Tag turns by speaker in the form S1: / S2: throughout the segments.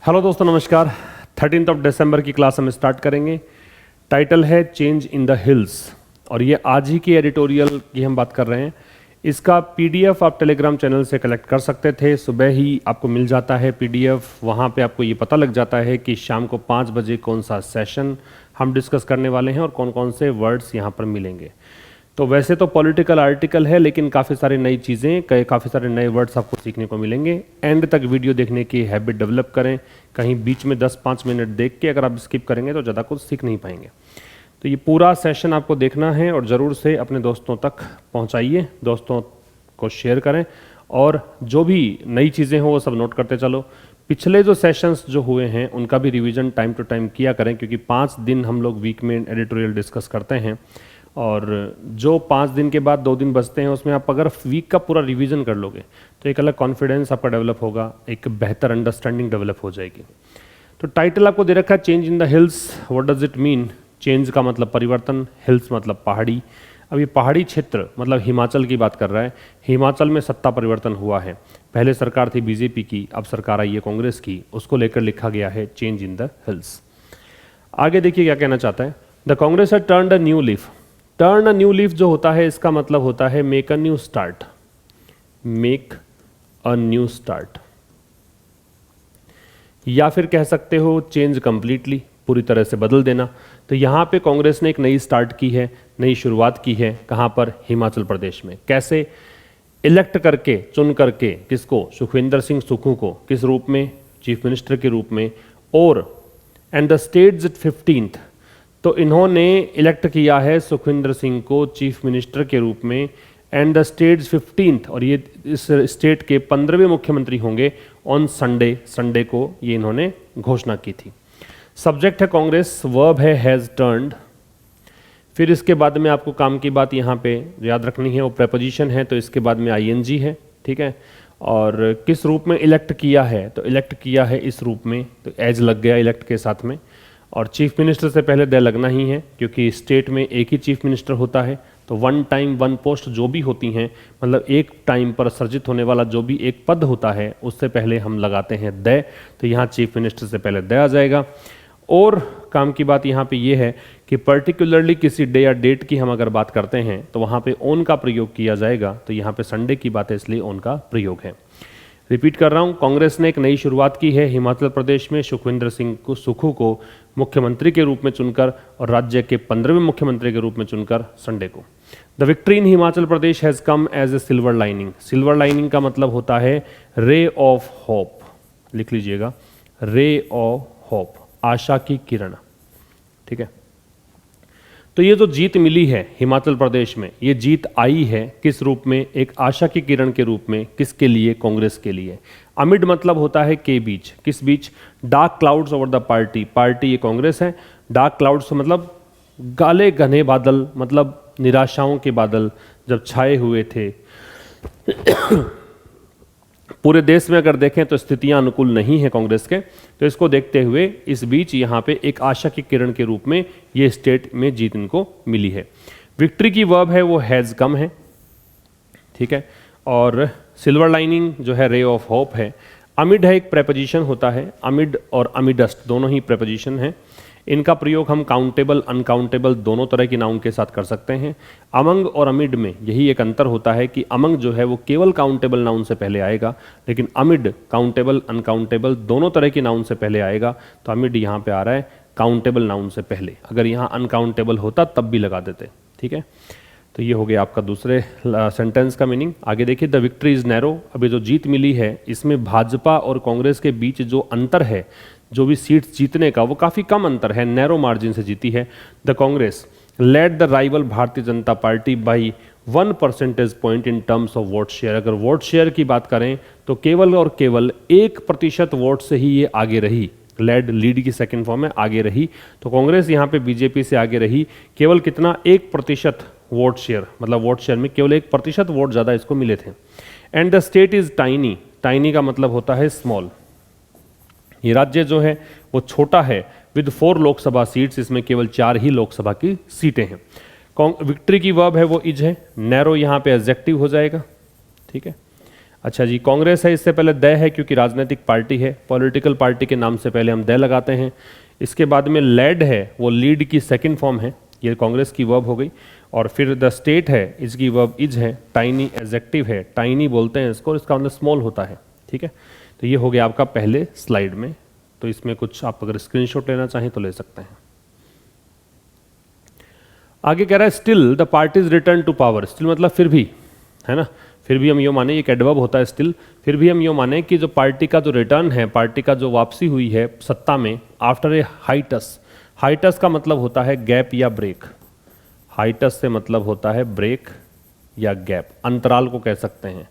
S1: Hello दोस्तों, नमस्कार। 13 दिसंबर की क्लास हम स्टार्ट करेंगे। टाइटल है चेंज इन द हिल्स और ये आज ही की एडिटोरियल की हम बात कर रहे हैं। इसका पीडीएफ आप टेलीग्राम चैनल से कलेक्ट कर सकते थे। सुबह ही आपको मिल जाता है पीडीएफ। वहाँ पे आपको ये पता लग जाता है कि शाम को 5 बजे कौन सा सेशन हम डिस्कस करने वाले हैं और कौन कौन से वर्ड्स यहाँ पर मिलेंगे। तो वैसे तो पॉलिटिकल आर्टिकल है, लेकिन काफ़ी सारी नई चीज़ें, काफ़ी सारे नए वर्ड्स आपको सीखने को मिलेंगे। एंड तक वीडियो देखने की हैबिट डेवलप करें। कहीं बीच में 10-5 मिनट देख के अगर आप स्किप करेंगे तो ज़्यादा कुछ सीख नहीं पाएंगे। तो ये पूरा सेशन आपको देखना है और ज़रूर से अपने दोस्तों तक पहुँचाइए, दोस्तों को शेयर करें और जो भी नई चीज़ें हों वो सब नोट करते चलो। पिछले जो सेशंस जो हुए हैं उनका भी रिवीजन टाइम टू टाइम किया करें, क्योंकि 5 दिन हम लोग वीक में एडिटोरियल डिस्कस करते हैं और जो 5 दिन के बाद 2 दिन बचते हैं उसमें आप अगर वीक का पूरा रिवीजन कर लोगे तो एक अलग कॉन्फिडेंस आपका डेवलप होगा, एक बेहतर अंडरस्टैंडिंग डेवलप हो जाएगी। तो टाइटल आपको दे रखा है change in the hills. What does it mean? Change का मतलब परिवर्तन, हिल्स मतलब पहाड़ी। अब ये पहाड़ी क्षेत्र मतलब हिमाचल की बात कर रहा है। हिमाचल में सत्ता परिवर्तन हुआ है। पहले सरकार थी बीजेपी की, अब सरकार आई है कांग्रेस की। उसको लेकर लिखा गया है चेंज इन द हिल्स। आगे देखिए क्या कहना चाहता है। The Congress has turned a new leaf. Turn a new leaf जो होता है इसका मतलब होता है make a new start. Make a new start, या फिर कह सकते हो चेंज कंप्लीटली, पूरी तरह से बदल देना। तो यहाँ पे कांग्रेस ने एक नई स्टार्ट की है, नई शुरुआत की है। कहाँ पर? हिमाचल प्रदेश में। कैसे? इलेक्ट करके, चुन करके। किसको? सुखविंदर सिंह सुक्खू को। किस रूप में? चीफ मिनिस्टर के रूप में। और and the states eight 15th, तो इन्होंने इलेक्ट किया है सुखविंदर सिंह को चीफ मिनिस्टर के रूप में। एंड द स्टेट्स 15th, और ये इस स्टेट के 15वें मुख्यमंत्री होंगे ऑन संडे को ये इन्होंने घोषणा की थी। सब्जेक्ट है कांग्रेस, वर्ब है हैज टर्न्ड। फिर इसके बाद में आपको काम की बात यहाँ पे याद रखनी है, वो प्रेपोजिशन है, तो इसके बाद में आईएनजी है, ठीक है। और किस रूप में इलेक्ट किया है? तो इलेक्ट किया है इस रूप में, तो एज लग गया इलेक्ट के साथ में। और चीफ मिनिस्टर से पहले द लगना ही है, क्योंकि स्टेट में एक ही चीफ मिनिस्टर होता है। तो वन टाइम वन पोस्ट जो भी होती हैं, मतलब एक टाइम पर सर्जित होने वाला जो भी एक पद होता है उससे पहले हम लगाते हैं द। तो यहाँ चीफ मिनिस्टर से पहले द आ जाएगा। और काम की बात यहाँ पे ये है कि पर्टिकुलरली किसी डे या डेट की हम अगर बात करते हैं तो वहाँ पे ओन का प्रयोग किया जाएगा। तो यहाँ पे संडे की बात है, इसलिए ओन का प्रयोग है। रिपीट कर रहा हूँ, कांग्रेस ने एक नई शुरुआत की है हिमाचल प्रदेश में सुखविंदर सिंह सुक्खू को मुख्यमंत्री के रूप में चुनकर और राज्य के 15वें मुख्यमंत्री के रूप में चुनकर संडे को। The victory in Himachal Pradesh has come as a silver lining. Silver lining का मतलब होता है रे ऑफ होप। लिख लीजिएगा, रे ऑफ होप, आशा की किरण, ठीक है। तो ये जो जीत मिली है हिमाचल प्रदेश में, ये जीत आई है किस रूप में? एक आशा की किरण के रूप में। किसके लिए? कांग्रेस के लिए। अमिड मतलब होता है के बीच। किस बीच? Dark clouds over the party. Party ये कांग्रेस है। डार्क क्लाउड्स मतलब काले घने बादल, मतलब निराशाओं के बादल जब छाए हुए थे पूरे देश में अगर देखें तो स्थितियां अनुकूल नहीं है कांग्रेस के। तो इसको देखते हुए इस बीच यहाँ पे एक आशा की किरण के रूप में ये स्टेट में जीत इनको मिली है। विक्ट्री की वर्ब है वो हैज कम है, ठीक है। और सिल्वर लाइनिंग जो है रे ऑफ होप है। अमिड है, एक प्रेपोजिशन होता है। अमिड और अमिडस्ट दोनों ही प्रेपोजिशन हैं। इनका प्रयोग हम काउंटेबल, अनकाउंटेबल दोनों तरह की नाउन के साथ कर सकते हैं। अमंग और अमिड में यही एक अंतर होता है कि अमंग जो है वो केवल काउंटेबल नाउन से पहले आएगा, लेकिन अमिड काउंटेबल, अनकाउंटेबल दोनों तरह की नाउन से पहले आएगा। तो अमिड यहाँ पे आ रहा है काउंटेबल नाउन से पहले। अगर यहाँ अनकाउंटेबल होता तब भी लगा देते, ठीक है। तो ये हो गया आपका दूसरे सेंटेंस का मीनिंग। आगे देखिए, द विक्ट्री इज नैरो। अभी जो जीत मिली है इसमें भाजपा और कांग्रेस के बीच जो अंतर है, जो भी सीट्स जीतने का, वो काफ़ी कम अंतर है, नैरो मार्जिन से जीती है। The Congress led the rival Bharatiya Janata Party by 1 percentage point in terms of vote share. अगर वोट शेयर की बात करें तो केवल और केवल 1% वोट से ही ये आगे रही। लेड, लीड की सेकेंड फॉर्म में आगे रही। तो कांग्रेस यहाँ पे बीजेपी से आगे रही। केवल कितना? 1% वोट शेयर, मतलब वोट शेयर में केवल 1% वोट ज़्यादा इसको मिले थे। And the state is tiny. Tiny का मतलब होता है स्मॉल। ये राज्य जो है वो छोटा है विद 4 लोकसभा सीट्स। इसमें केवल 4 ही लोकसभा की सीटें हैं। विक्ट्री की वर्ब है वो इज है। नैरो यहाँ पे एडजेक्टिव हो जाएगा, ठीक है। अच्छा जी, कांग्रेस है, इससे पहले द है क्योंकि राजनीतिक पार्टी है, पॉलिटिकल पार्टी के नाम से पहले हम द लगाते हैं। इसके बाद में लेड है, वो लीड की सेकंड फॉर्म है, ये कांग्रेस की वर्ब हो गई। और फिर द स्टेट है, इसकी वर्ब इज है। टाइनी एडजेक्टिव है, टाइनी बोलते हैं इसको, इसका मतलब स्मॉल होता है, ठीक है। तो ये हो गया आपका पहले स्लाइड में। तो इसमें कुछ आप अगर स्क्रीनशॉट लेना चाहें तो ले सकते हैं। आगे कह रहा है still the party's return to power. Still मतलब फिर भी, है ना, फिर भी हम ये माने, एक एडवर्ब होता है स्टिल, फिर भी हम ये माने कि जो पार्टी का जो रिटर्न है, पार्टी का जो वापसी हुई है सत्ता में, आफ्टर ए हाइटस। हाइटस का मतलब होता है गैप या ब्रेक। हाइटस से मतलब होता है ब्रेक या गैप, अंतराल को कह सकते हैं।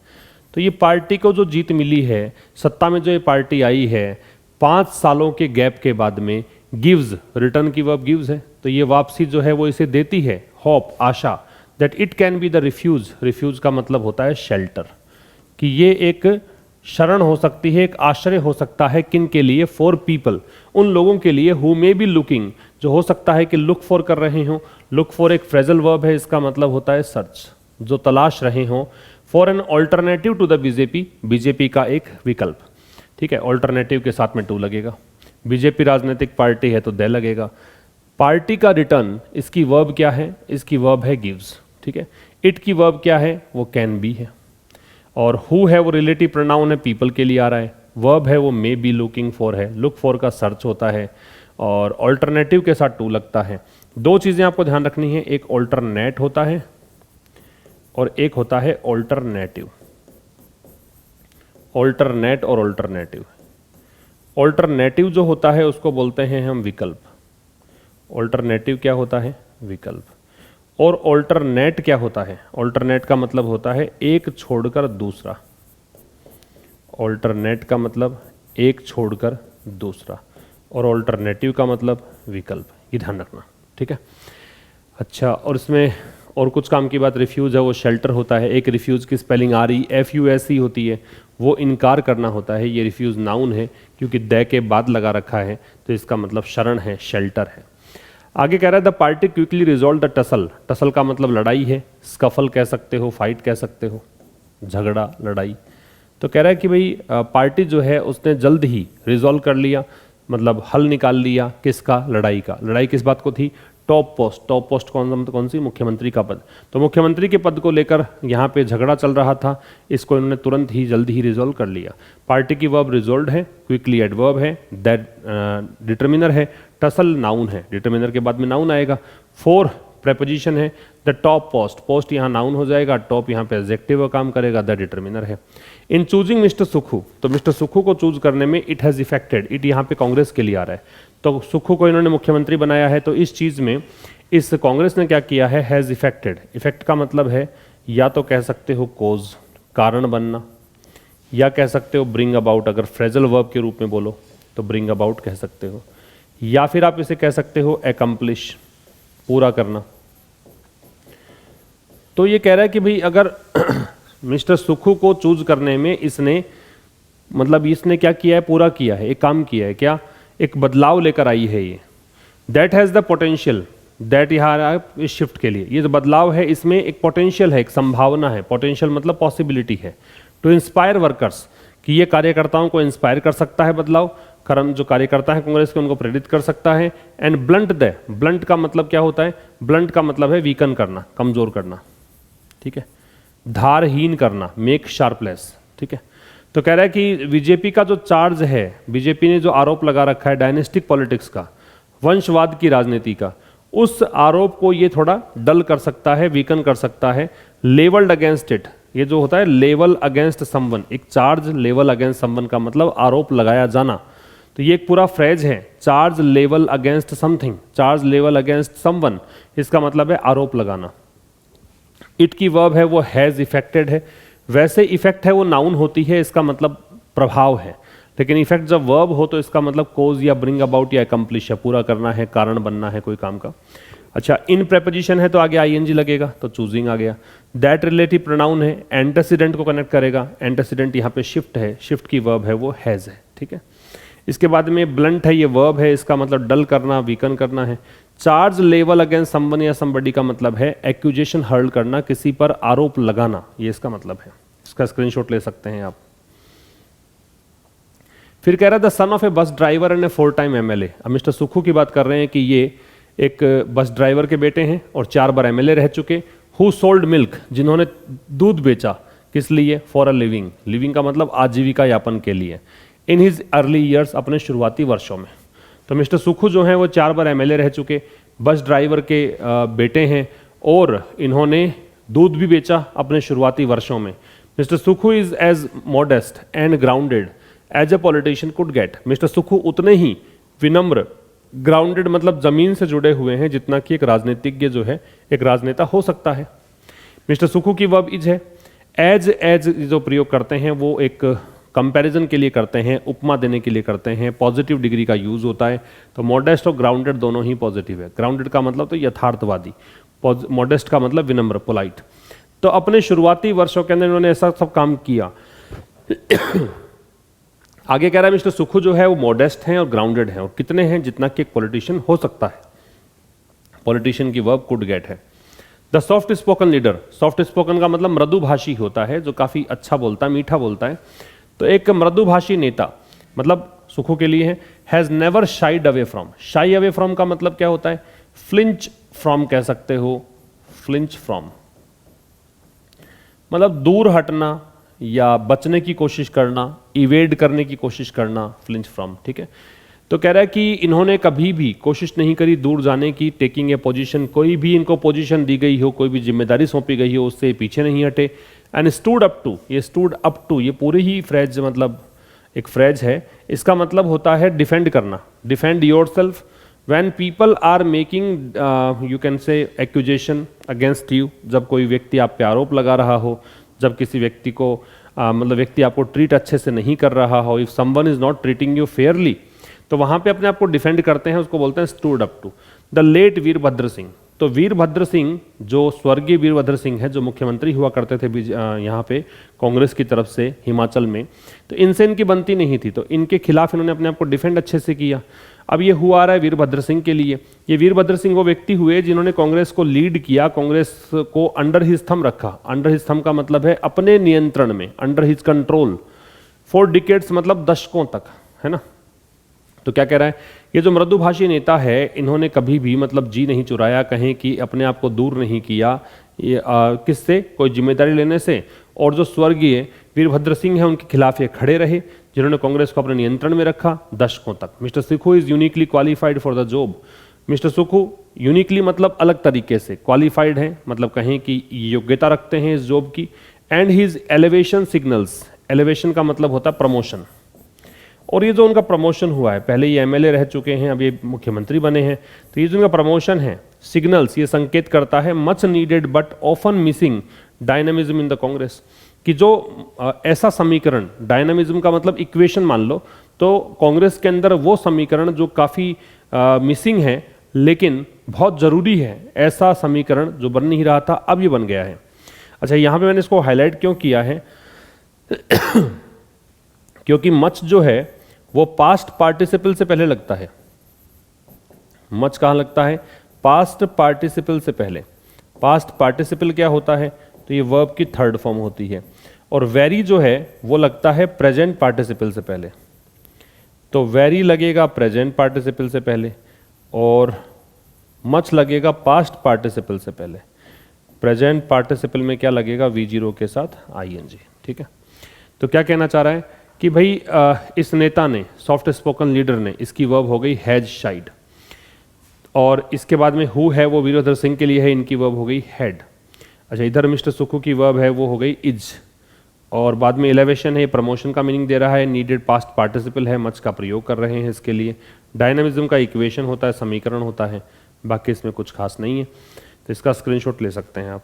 S1: तो ये पार्टी को जो जीत मिली है, सत्ता में जो ये पार्टी आई है 5 सालों के गैप के बाद में, गिव्स, रिटर्न की वर्ब गिव्स है, तो ये वापसी जो है वो इसे देती है होप, आशा, that it can be the refuge. Refuge का मतलब होता है शेल्टर, कि ये एक शरण हो सकती है, एक आश्रय हो सकता है, किन के लिए, फॉर पीपल, उन लोगों के लिए, हु मे बी लुकिंग, जो हो सकता है कि लुक फॉर कर रहे हों। लुक फॉर एक फ्रेजल वर्ब है, इसका मतलब होता है सर्च, जो तलाश रहे हों, for an alternative to the BJP, BJP का एक विकल्प, ठीक है। ऑल्टरनेटिव के साथ में टू लगेगा, बीजेपी राजनीतिक पार्टी है तो दे लगेगा। पार्टी का रिटर्न, इसकी वर्ब क्या है, इसकी वर्ब है गिव्स, ठीक है। इट की वर्ब क्या है, वो कैन बी है। और हु है वो रिलेटिव प्रोनाउन है, पीपल के लिए आ रहा है। वर्ब है वो मे बी लुकिंग फॉर है, लुक फॉर का सर्च होता है, और ऑल्टरनेटिव के साथ टू लगता है। 2 चीज़ें आपको ध्यान रखनी है, एक ऑल्टरनेट होता है और एक होता है ऑल्टरनेटिव। ऑल्टरनेट और ऑल्टरनेटिव। ऑल्टरनेटिव जो होता है उसको बोलते हैं हम विकल्प। ऑल्टरनेटिव क्या होता है, विकल्प। और ऑल्टरनेट क्या होता है, ऑल्टरनेट का मतलब होता है एक छोड़कर दूसरा। ऑल्टरनेट का मतलब एक छोड़कर दूसरा, और ऑल्टरनेटिव का मतलब विकल्प, ये ध्यान रखना, ठीक है। अच्छा, और इसमें और कुछ काम की बात, रिफ्यूज है वो शेल्टर होता है। एक रिफ्यूज की स्पेलिंग REFUSE होती है, वो इनकार करना होता है। ये रिफ्यूज नाउन है क्योंकि द के बाद लगा रखा है, तो इसका मतलब शरण है, शेल्टर है। आगे कह रहा है the party quickly resolve the tussle. Tussle का मतलब लड़ाई है, स्कफल कह सकते हो, फाइट कह सकते हो, झगड़ा, लड़ाई। तो कह रहा है कि भाई पार्टी जो है उसने जल्द ही रिजॉल्व कर लिया, मतलब हल निकाल लिया, किसका, लड़ाई का। लड़ाई किस बात को थी, टॉप पोस्ट। टॉप पोस्ट कौन सी, मुख्यमंत्री का पद। तो मुख्यमंत्री के पद को लेकर यहाँ पे झगड़ा चल रहा था, इसको इन्होंने तुरंत ही जल्द ही रिजॉल्व कर लिया। पार्टी की वर्ब रिजॉल्व है, क्विकली एडवर्ब है, दैट डिटर्मिनर है, टसल नाउन है, डिटर्मिनर के बाद में नाउन आएगा। 4 प्रेपोजिशन है, द टॉप पोस्ट, पोस्ट यहाँ नाउन हो जाएगा, टॉप यहाँ पे एडजेक्टिव का काम करेगा, द डिटर्मिनर है। इन चूजिंग मिस्टर सुखू, तो मिस्टर सुखू को चूज करने में इट हैज़ इफेक्टेड, इट यहाँ पे कांग्रेस के लिए आ रहा है, तो सुखू को इन्होंने मुख्यमंत्री बनाया है। तो इस चीज़ में इस कांग्रेस ने क्या किया है, हैज़ इफेक्टेड। इफेक्ट का मतलब है या तो कह सकते हो कोज, कारण बनना, या कह सकते हो ब्रिंग अबाउट, अगर फ्रेजल वर्ब के रूप में बोलो तो ब्रिंग अबाउट कह सकते हो, या फिर आप इसे कह सकते हो एकम्प्लिश, पूरा करना। तो ये कह रहा है कि भाई अगर मिस्टर सुखू को चूज करने में इसने, मतलब इसने क्या किया है, पूरा किया है, एक काम किया है, क्या, एक बदलाव लेकर आई है ये। That has the potential, that यहाँ इस शिफ्ट के लिए, ये जो बदलाव है इसमें एक पोटेंशियल है, एक संभावना है। पोटेंशियल मतलब पॉसिबिलिटी है। टू इंस्पायर वर्कर्स, कि ये कार्यकर्ताओं को इंस्पायर कर सकता है बदलाव, कर्म जो कार्यकर्ता है कांग्रेस के उनको प्रेरित कर सकता है। एंड ब्लंट द, ब्लंट का मतलब क्या होता है, ब्लंट का मतलब है वीकन करना, कमजोर करना, ठीक है, धारहीन करना, मेक शार्पलेस, ठीक है। तो कह रहा है कि बीजेपी का जो चार्ज है, बीजेपी ने जो आरोप लगा रखा है डायनेस्टिक पॉलिटिक्स का, वंशवाद की राजनीति का, उस आरोप को ये थोड़ा डल कर सकता है, वीकन कर सकता है। लेवल्ड अगेंस्ट इट, ये जो होता है लेवल अगेंस्ट समवन, एक चार्ज लेवल अगेंस्ट समवन का मतलब आरोप लगाया जाना। तो ये एक पूरा फ्रेज है, charge level against something, charge level against someone, इसका मतलब है आरोप लगाना। इट की वर्ब है वो हैज़ इफेक्टेड है, वैसे इफेक्ट है वो नाउन होती है, इसका मतलब प्रभाव है, लेकिन इफेक्ट जब वर्ब हो तो इसका मतलब कोज या ब्रिंग अबाउट या एकम्प्लिश है, पूरा करना है, कारण बनना है कोई काम का। अच्छा, इन प्रेपोजिशन है तो आगे आईएनजी लगेगा, तो चूजिंग आ गया। दैट रिलेटिव प्रोनाउन है, एंटेसिडेंट को कनेक्ट करेगा, एंटेसिडेंट यहाँ पे शिफ्ट है, शिफ्ट की वर्ब है वो हैज़ है, ठीक है। इसके बाद में ब्लंट है, ये वर्ब है, इसका मतलब डल करना, वीकन करना है। चार्ज लेवल अगेंस्ट समवन या समबडी का मतलब है एक्यूजेशन हर्ल करना, किसी पर आरोप लगाना, ये इसका मतलब है। इसका स्क्रीनशॉट ले सकते हैं आप। फिर कह रहा है the son of A bus driver and A 4 time MLA. अब मिस्टर सुक्खू की बात कर रहे हैं कि ये एक बस ड्राइवर के बेटे हैं और 4 बार एमएलए रह चुके। हु सोल्ड मिल्क, जिन्होंने दूध बेचा, किस लिए? For a living. लिविंग का मतलब आजीविका यापन के लिए। इन हिज अर्ली ईयर्स, अपने शुरुआती वर्षों में। तो मिस्टर सुक्खू जो हैं वो 4 बार एमएलए रह चुके, बस ड्राइवर के बेटे हैं और इन्होंने दूध भी बेचा अपने शुरुआती वर्षों में। Mister Sukhu is as modest and grounded as a politician could get. Mister Sukhu उतने ही विनम्र, ग्राउंडेड मतलब जमीन से जुड़े हुए हैं जितना कि एक राजनीतिज्ञ जो है, एक राजनेता हो सकता है। मिस्टर सुक्खू की वर्ब इज है। एज जो प्रयोग करते हैं वो एक कंपैरिजन के लिए करते हैं, उपमा देने के लिए करते हैं, पॉजिटिव डिग्री का यूज होता है। तो मॉडेस्ट और ग्राउंडेड दोनों ही पॉजिटिव है। ग्राउंडेड का मतलब तो यथार्थवादी, मॉडेस्ट का मतलब विनम्र, पोलाइट। तो अपने शुरुआती वर्षों के अंदर इन्होंने ऐसा सब काम किया। आगे कह रहा है मिस्टर सुक्खू जो है वो मॉडेस्ट हैं और ग्राउंडेड हैं, और कितने हैं? जितना कि एक पॉलिटिशियन हो सकता है। पॉलिटिशियन की वर्ब कुड गेट है। The soft spoken leader, soft spoken का मतलब मृदुभाषी होता है, जो काफी अच्छा बोलता है, मीठा बोलता है। तो एक मृदुभाषी नेता मतलब सुक्खू के लिए है। Has never shied away from. Shy away from का मतलब क्या होता है? फ्लिंच फ्रॉम कह सकते हो, फ्लिंच फ्रॉम मतलब दूर हटना या बचने की कोशिश करना, इवेड करने की कोशिश करना, फ्लिंच फ्रॉम। ठीक है, तो कह रहा है कि इन्होंने कभी भी कोशिश नहीं करी दूर जाने की, टेकिंग ए पोजीशन, कोई भी इनको पोजीशन दी गई हो, कोई भी जिम्मेदारी सौंपी गई हो, उससे पीछे नहीं हटे। एंड स्टूड अप टू, ये स्टूड अप टू, ये पूरे ही फ्रेज मतलब एक फ्रेज है, इसका मतलब होता है डिफेंड करना, defend yourself when people are making you can say accusation against you. जब कोई व्यक्ति आप पे आरोप लगा रहा हो, जब किसी व्यक्ति को मतलब व्यक्ति आपको ट्रीट अच्छे से नहीं कर रहा हो, if someone is not treating you Fairlie, तो वहां पे अपने आप को डिफेंड करते हैं, उसको बोलते हैं stood up to. The late Virbhadra Singh, तो वीरभद्र सिंह जो स्वर्गीय वीरभद्र सिंह है, जो मुख्यमंत्री हुआ करते थे यहाँ पे कांग्रेस की तरफ से हिमाचल में, तो इनसे इनकी बनती नहीं थी, तो इनके खिलाफ इन्होंने अपने आप को डिफेंड अच्छे से किया। अब ये हुआ आ रहा है वीरभद्र सिंह के लिए। ये वीरभद्र सिंह वो व्यक्ति हुए जिन्होंने कांग्रेस को लीड किया, कांग्रेस को अंडर हिज थंब रखा। अंडर हिज थंब का मतलब है अपने नियंत्रण में, अंडर हिज कंट्रोल, 4 डिकेड्स मतलब दशकों तक, है ना। तो क्या कह रहा है, ये जो मृदुभाषी नेता है, इन्होंने कभी भी मतलब जी नहीं चुराया, कहें कि अपने आप को दूर नहीं किया ये किससे? कोई जिम्मेदारी लेने से। और जो स्वर्गीय वीरभद्र सिंह है उनके खिलाफ ये खड़े रहे, जिन्होंने कांग्रेस को अपने नियंत्रण में रखा दशकों तक। Mister Sukhu is uniquely qualified for the job. Mister Sukhu uniquely मतलब अलग तरीके से, क्वालिफाइड है मतलब कहें कि योग्यता रखते हैं इस जॉब की। And his elevation signals, elevation का मतलब होता है प्रमोशन। और ये जो उनका प्रमोशन हुआ है, पहले ये एमएलए रह चुके हैं, अब ये मुख्यमंत्री बने हैं, तो ये जो उनका प्रमोशन है, सिग्नल्स, ये संकेत करता है much needed but often missing dynamism in the Congress, कि जो ऐसा समीकरण, डायनामिज्म का मतलब इक्वेशन मान लो, तो कांग्रेस के अंदर वो समीकरण जो काफ़ी मिसिंग है लेकिन बहुत ज़रूरी है, ऐसा समीकरण जो बन नहीं रहा था, अब ये बन गया है। अच्छा, यहाँ पे मैंने इसको हाईलाइट क्यों किया है क्योंकि मच जो है वो पास्ट पार्टिसिपल से पहले लगता है। मच कहाँ लगता है? पास्ट पार्टिसिपल से पहले। पास्ट पार्टिसिपल क्या होता है? तो ये वर्ब की 3rd फॉर्म होती है। और वेरी जो है वो लगता है प्रेजेंट पार्टिसिपल से पहले, तो वेरी लगेगा प्रेजेंट पार्टिसिपल से पहले, और मच लगेगा पास्ट पार्टिसिपल से पहले। प्रेजेंट पार्टिसिपल में क्या लगेगा? V0 के साथ ING। ठीक है, तो क्या कहना चाह रहा है कि भाई इस नेता ने, सॉफ्ट स्पोकन लीडर ने, इसकी वर्ब हो गई हैज शाइड, और इसके बाद में हु है वो वीरभद्र सिंह के लिए है, इनकी वर्ब हो गई हैड। अच्छा, इधर मिस्टर सुक्खू की वर्ब है वो हो गई इज, और बाद में एलिवेशन है, प्रमोशन का मीनिंग दे रहा है, नीडेड पास्ट पार्टिसिपल है, मच का प्रयोग कर रहे हैं इसके लिए। डायनामिज्म का इक्वेशन होता है, समीकरण होता है, बाकी इसमें कुछ खास नहीं है, तो इसका स्क्रीनशॉट ले सकते हैं आप।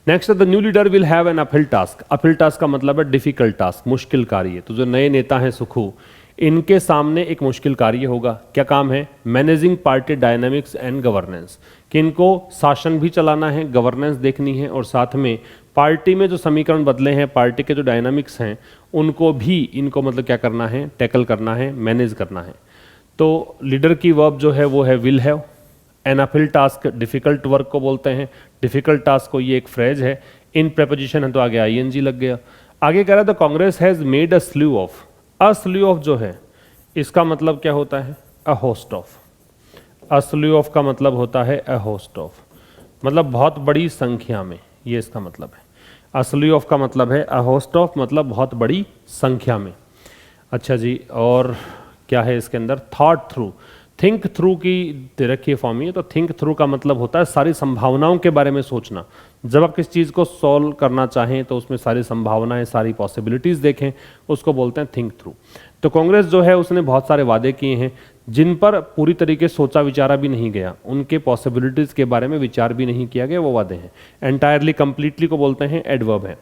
S1: Next, the new leader will have an uphill task. Uphill task का मतलब है डिफिकल्ट टास्क, मुश्किल कार्य। तो जो नए नेता हैं सुक्खू, इनके सामने एक मुश्किल कार्य होगा। क्या काम है? Managing party dynamics and governance, कि इनको शासन भी चलाना है, गवर्नेंस देखनी है, और साथ में पार्टी में जो समीकरण बदले हैं, पार्टी के जो डायनामिक्स हैं, उनको भी इनको मतलब क्या करना है? टैकल करना है, मैनेज करना है। तो लीडर की वर्ब जो है वो है will have. An uphill task difficult work को बोलते हैं। डिफिकल्ट टास्क को, ये एक फ्रेज है, इन प्रेपोजिशन है तो आगे आईएनजी लग गया। आगे कह रहा था Congress has made a स्लू of जो है इसका मतलब क्या होता है, a host of. A स्लू of का मतलब होता है अ होस्ट ऑफ, मतलब बहुत बड़ी संख्या में, ये इसका मतलब है। अ स्लू ऑफ का मतलब है अ होस्ट ऑफ, मतलब बहुत बड़ी संख्या में। अच्छा जी, और क्या है इसके अंदर, थॉट थ्रू। थिंक थ्रू की दे रखी फॉर्म है, तो थिंक थ्रू का मतलब होता है सारी संभावनाओं के बारे में सोचना। जब आप किस चीज़ को सॉल्व करना चाहें तो उसमें सारी संभावनाएं, सारी पॉसिबिलिटीज़ देखें, उसको बोलते हैं थिंक थ्रू। तो कांग्रेस जो है उसने बहुत सारे वादे किए हैं जिन पर पूरी तरीके से सोचा विचारा भी नहीं गया, उनके पॉसिबिलिटीज़ के बारे में विचार भी नहीं किया गया, वो वादे हैं। एंटायरली, कंप्लीटली को बोलते हैं एडवर्ब है।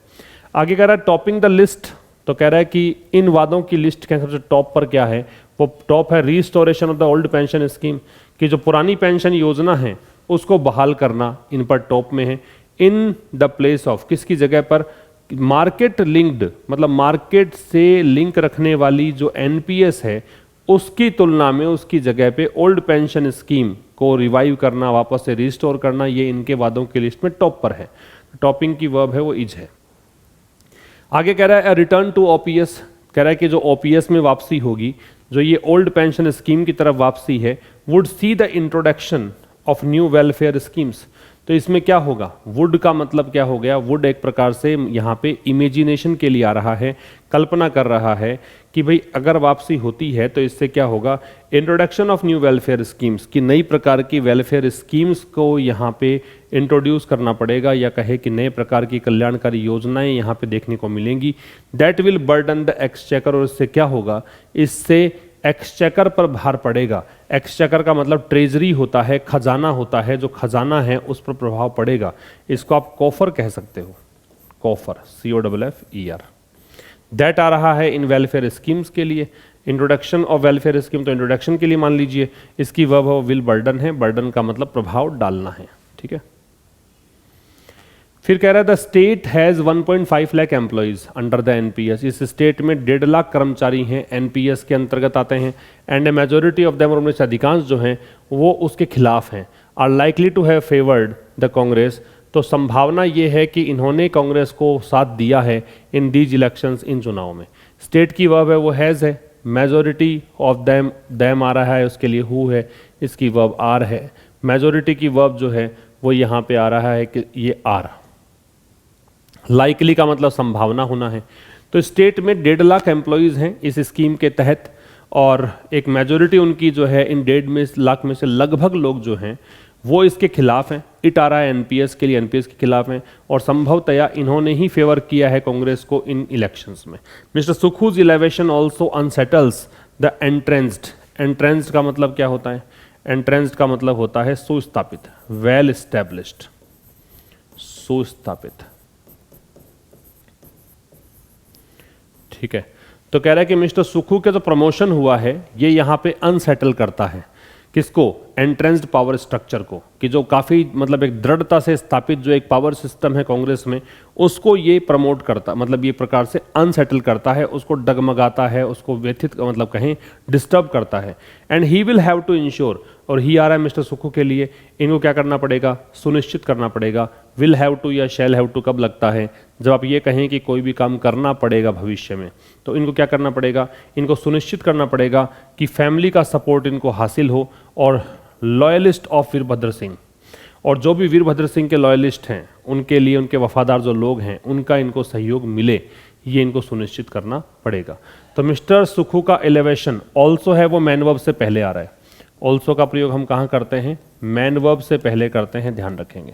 S1: आगे कह रहा है टॉपिंग द लिस्ट, तो कह रहा है कि इन वादों की लिस्ट के सबसे टॉप पर क्या है, वो टॉप है restoration of the old pension scheme, कि जो पुरानी पेंशन योजना है उसको बहाल करना इन पर टॉप में है। इन द प्लेस ऑफ, किसकी जगह पर, मार्केट लिंक्ड, मतलब मार्केट से लिंक रखने वाली जो एनपीएस है उसकी तुलना में उसकी जगह पे ओल्ड पेंशन स्कीम को रिवाइव करना, वापस से रिस्टोर करना, ये इनके वादों की लिस्ट में टॉप पर है। टॉपिंग की वर्ब है वो इज है। आगे कह रहा है रिटर्न टू ओपीएस, कह रहा है कि जो ओपीएस में वापसी होगी, जो ये ओल्ड पेंशन स्कीम की तरफ वापसी है, would see the introduction of new welfare schemes. तो इसमें क्या होगा, वुड का मतलब क्या हो गया, वुड एक प्रकार से यहाँ पे इमेजिनेशन के लिए आ रहा है, कल्पना कर रहा है कि भाई अगर वापसी होती है तो इससे क्या होगा, introduction of new welfare schemes, की नई प्रकार की वेलफेयर स्कीम्स को यहाँ पे इंट्रोड्यूस करना पड़ेगा, या कहे कि नए प्रकार की कल्याणकारी योजनाएं यहाँ पे देखने को मिलेंगी। That will burden the exchequer, और इससे क्या होगा, इससे एक्सचेकर पर भार पड़ेगा। एक्सचेकर का मतलब ट्रेजरी होता है, खजाना होता है, जो खजाना है उस पर प्रभाव पड़ेगा। इसको आप कॉफर कह सकते हो, कॉफर, COFFER। दैट आ रहा है इन वेलफेयर स्कीम्स के लिए। इंट्रोडक्शन ऑफ वेलफेयर स्कीम, तो इंट्रोडक्शन के लिए मान लीजिए इसकी वर्ब विल बर्डन है, बर्डन का मतलब प्रभाव डालना है, ठीक है। फिर कह रहा है the state has 1.5 lakh employees under the NPS, इस स्टेट में 1.5 लाख कर्मचारी हैं, एनपीएस के अंतर्गत आते हैं। And A majority of them, और उनमें से अधिकांश जो हैं वो उसके खिलाफ हैं। Are likely to have favoured the Congress, तो संभावना ये है कि इन्होंने कांग्रेस को साथ दिया है इन दीज इलेक्शंस, इन चुनाव में। स्टेट की वर्ब है वो हैज़ है, मेजोरिटी ऑफ देम आ रहा है, उसके लिए हु है, इसकी वर्ब आर है। मेजोरिटी की वर्ब जो है वो यहाँ पे आ रहा है कि ये आर। लाइकली का मतलब संभावना होना है। तो स्टेट में 1.5 लाख एम्प्लॉयज़ हैं इस स्कीम के तहत, और एक मेजोरिटी उनकी जो है इन 1.5 लाख में से लगभग लोग जो हैं वो इसके खिलाफ हैं। इट आ रहा है एनपीएस के लिए, एनपीएस के खिलाफ हैं, और संभवतया इन्होंने ही फेवर किया है कांग्रेस को इन इलेक्शंस में। Mister Sukhu's elevation also unsettles the entrenched. Entrenched का मतलब क्या होता है, एंट्रेंस्ड का मतलब होता है सुस्थापित, वेल एस्टेब्लिश्ड, सुस्थापित, ठीक है। तो कह रहा है कि मिस्टर सुखू का जो प्रमोशन हुआ है ये यहाँ पे अनसेटल करता है, किसको, एंट्रेंस्ड पावर स्ट्रक्चर को, कि जो काफ़ी मतलब एक दृढ़ता से स्थापित जो एक पावर सिस्टम है कांग्रेस में, उसको ये प्रमोट करता, मतलब ये प्रकार से अनसेटल करता है, उसको डगमगाता है, उसको व्यथित मतलब कहें डिस्टर्ब करता है। And he will have to ensure, और ही आ रहा है मिस्टर सुखू के लिए, इनको क्या करना पड़ेगा, सुनिश्चित करना पड़ेगा। विल हैव टू या शैल हैव टू कब लगता है, जब आप ये कहें कि कोई भी काम करना पड़ेगा भविष्य में, तो इनको क्या करना पड़ेगा, इनको सुनिश्चित करना पड़ेगा कि फैमिली का सपोर्ट इनको हासिल हो, और लॉयलिस्ट ऑफ वीरभद्र सिंह, और जो भी वीरभद्र सिंह के लॉयलिस्ट हैं उनके लिए, उनके वफादार जो लोग हैं उनका इनको सहयोग मिले, ये इनको सुनिश्चित करना पड़ेगा। तो मिस्टर सुखू का एलिवेशन ऑल्सो है वो मैन वर्ब से पहले आ रहा है। ऑल्सो का प्रयोग हम कहाँ करते हैं, मैन वर्ब से पहले करते हैं, ध्यान रखेंगे,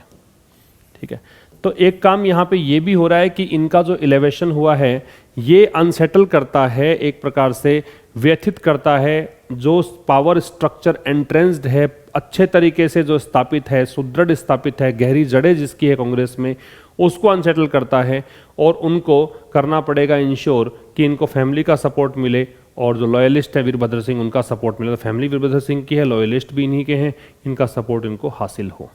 S1: ठीक है। तो एक काम यहाँ पे ये भी हो रहा है कि इनका जो एलिवेशन हुआ है ये अनसेटल करता है, एक प्रकार से व्यथित करता है, जो पावर स्ट्रक्चर एंट्रेंस्ड है, अच्छे तरीके से जो स्थापित है, सुदृढ़ स्थापित है, गहरी जड़ें जिसकी है कांग्रेस में, उसको अनसेटल करता है, और उनको करना पड़ेगा इंश्योर कि इनको फैमिली का सपोर्ट मिले, और जो लॉयलिस्ट है वीरभद्र सिंह उनका सपोर्ट मिले। तो फैमिली वीरभद्र सिंह की है, लॉयलिस्ट भी इन्हीं के हैं, इनका सपोर्ट इनको हासिल हो।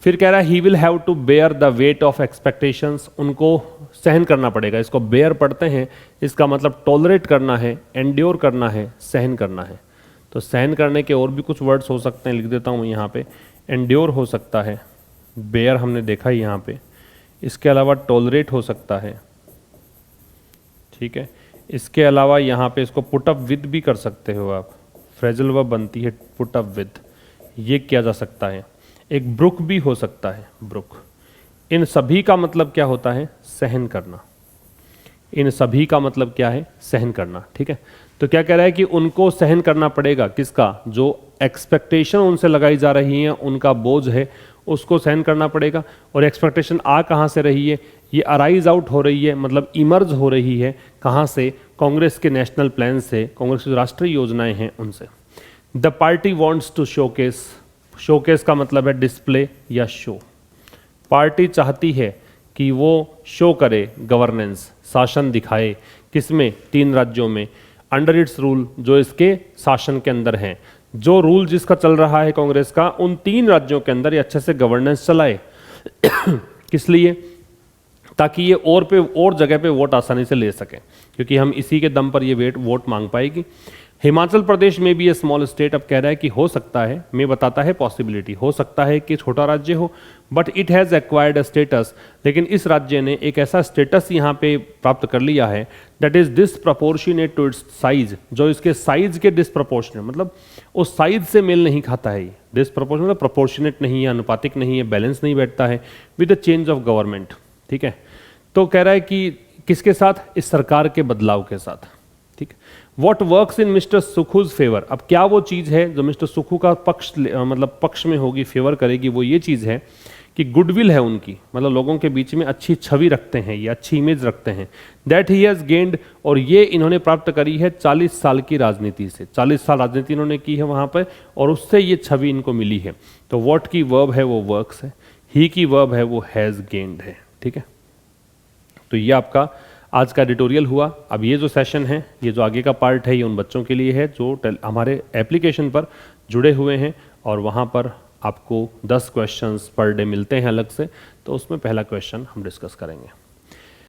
S1: फिर कह रहा है he will have to bear the weight of expectations, उनको सहन करना पड़ेगा, इसको बेयर पढ़ते हैं, इसका मतलब टॉलरेट करना है, एंड्योर करना है, सहन करना है। तो सहन करने के और भी कुछ वर्ड्स हो सकते हैं, लिख देता हूँ यहाँ पे, एंड्योर हो सकता है, बेयर हमने देखा ही यहाँ पे। इसके अलावा टॉलरेट हो सकता है, ठीक है। इसके अलावा यहाँ पे इसको पुट अप विद भी कर सकते हो आप, फ्रेजल वर्ब बनती है पुट अप विद, ये किया जा सकता है। एक ब्रुक भी हो सकता है, ब्रुक। इन सभी का मतलब क्या होता है? सहन करना। इन सभी का मतलब क्या है? सहन करना, ठीक है। तो क्या कह रहा है कि उनको सहन करना पड़ेगा, किसका? जो एक्सपेक्टेशन उनसे लगाई जा रही है, उनका बोझ है, उसको सहन करना पड़ेगा। और एक्सपेक्टेशन आ कहाँ से रही है? ये अराइज आउट हो रही है, मतलब इमर्ज हो रही है कहाँ से? कांग्रेस के नेशनल प्लान से, कांग्रेस की जो राष्ट्रीय योजनाएं हैं उनसे। The party wants to showcase, showcase का मतलब है डिस्प्ले या शो। पार्टी चाहती है कि वो शो करे गवर्नेंस, शासन दिखाए, किसमें? 3 राज्यों में, अंडर इट्स रूल, जो इसके शासन के अंदर हैं। जो रूल जिसका चल रहा है कांग्रेस का, उन 3 राज्यों के अंदर ये अच्छे से गवर्नेंस चलाए। किस लिए? ताकि ये और जगह पे वोट आसानी से ले सकें, क्योंकि हम इसी के दम पर ये वोट मांग पाएगी। हिमाचल प्रदेश में भी ये स्मॉल स्टेट अब कह रहा है कि हो सकता है, मैं बताता है पॉसिबिलिटी, हो सकता है कि छोटा राज्य हो, but it has acquired a status, लेकिन इस राज्य ने एक ऐसा स्टेटस यहाँ पे प्राप्त कर लिया है that is disproportionate to its size, जो इसके साइज के डिसप्रपोर्शनेट, मतलब उस साइज से मेल नहीं खाता है। डिसप्रपोर्शनेट मतलब प्रोपोर्शनेट नहीं है, अनुपातिक नहीं है, बैलेंस नहीं बैठता है with the change of government, ठीक है। तो कह रहा है कि किसके साथ? इस सरकार के बदलाव के साथ, ठीक। What works in mister Sukhu's favour, अब क्या वो चीज़ है जो मिस्टर सुखू का मतलब पक्ष में होगी, फेवर करेगी? वो ये चीज़ है कि गुडविल है उनकी, मतलब लोगों के बीच में अच्छी छवि रखते हैं, ये अच्छी इमेज रखते हैं। दैट ही हैज़ गेन्ड, और ये इन्होंने प्राप्त करी है 40 साल की राजनीति से। 40 साल राजनीति इन्होंने की है वहाँ पर, और उससे ये छवि इनको मिली है। तो वॉट की वर्ब है वो वर्क्स है, ही की वर्ब है वो हैज़ गेन्ड है, ठीक है। तो ये आपका आज का एडिटोरियल हुआ। अब ये जो सेशन है, ये जो आगे का पार्ट है, ये उन बच्चों के लिए है जो हमारे एप्लीकेशन पर जुड़े हुए हैं, और वहाँ पर आपको 10 क्वेश्चंस पर डे मिलते हैं अलग से। तो उसमें पहला क्वेश्चन हम डिस्कस करेंगे।